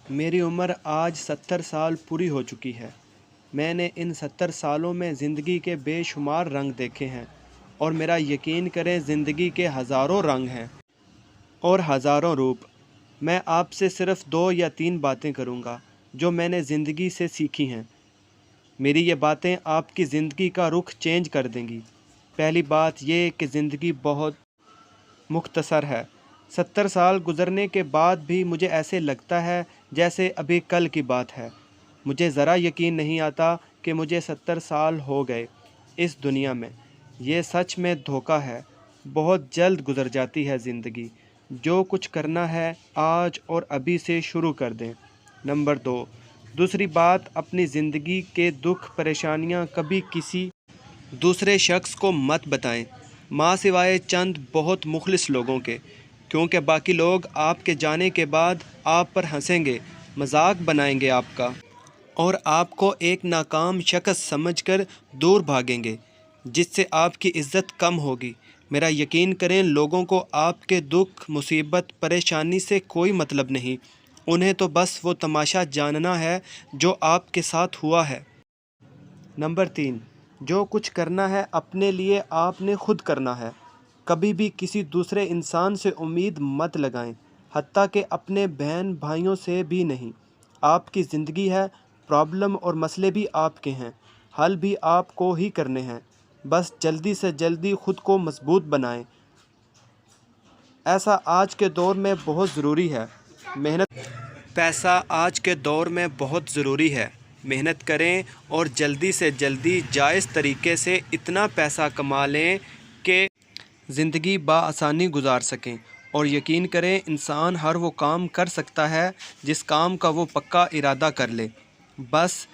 میری عمر آج 70 سال پوری ہو چکی ہے۔ میں نے ان 70 سالوں میں زندگی کے بے شمار رنگ دیکھے ہیں، اور میرا یقین کریں زندگی کے ہزاروں رنگ ہیں اور ہزاروں روپ۔ میں آپ سے صرف 2 یا 3 باتیں کروں گا جو میں نے زندگی سے سیکھی ہیں۔ میری یہ باتیں آپ کی زندگی کا رخ چینج کر دیں گی۔ پہلی بات یہ کہ زندگی بہت مختصر ہے۔ 70 سال گزرنے کے بعد بھی مجھے ایسے لگتا ہے جیسے ابھی کل کی بات ہے۔ مجھے ذرا یقین نہیں آتا کہ مجھے 70 سال ہو گئے اس دنیا میں۔ یہ سچ میں دھوکہ ہے۔ بہت جلد گزر جاتی ہے زندگی۔ جو کچھ کرنا ہے آج اور ابھی سے شروع کر دیں۔ نمبر 2، دوسری بات، اپنی زندگی کے دکھ پریشانیاں کبھی کسی دوسرے شخص کو مت بتائیں، ماں سوائے چند بہت مخلص لوگوں کے، کیونکہ باقی لوگ آپ کے جانے کے بعد آپ پر ہنسیں گے، مذاق بنائیں گے آپ کا، اور آپ کو ایک ناکام شخص سمجھ کر دور بھاگیں گے، جس سے آپ کی عزت کم ہوگی۔ میرا یقین کریں لوگوں کو آپ کے دکھ، مصیبت، پریشانی سے کوئی مطلب نہیں۔ انہیں تو بس وہ تماشا جاننا ہے جو آپ کے ساتھ ہوا ہے۔ نمبر 3، جو کچھ کرنا ہے اپنے لیے آپ نے خود کرنا ہے۔ کبھی بھی کسی دوسرے انسان سے امید مت لگائیں، حتیٰ کہ اپنے بہن بھائیوں سے بھی نہیں۔ آپ کی زندگی ہے، پرابلم اور مسئلے بھی آپ کے ہیں، حل بھی آپ کو ہی کرنے ہیں۔ بس جلدی سے جلدی خود کو مضبوط بنائیں۔ ایسا آج کے دور میں بہت ضروری ہے۔ پیسہ آج کے دور میں بہت ضروری ہے۔ محنت کریں اور جلدی سے جلدی جائز طریقے سے اتنا پیسہ کما لیں کہ زندگی بآسانی گزار سکیں، اور یقین کریں انسان ہر وہ کام کر سکتا ہے جس کام کا وہ پکا ارادہ کر لے۔ بس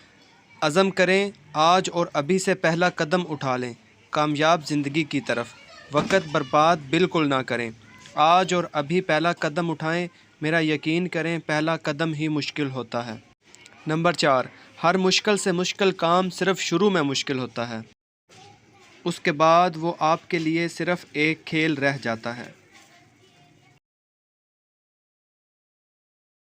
عزم کریں، آج اور ابھی سے پہلا قدم اٹھا لیں کامیاب زندگی کی طرف۔ وقت برباد بالکل نہ کریں، آج اور ابھی پہلا قدم اٹھائیں۔ میرا یقین کریں پہلا قدم ہی مشکل ہوتا ہے۔ نمبر 4، ہر مشکل سے مشکل کام صرف شروع میں مشکل ہوتا ہے، اس کے بعد وہ آپ کے لیے صرف ایک کھیل رہ جاتا ہے۔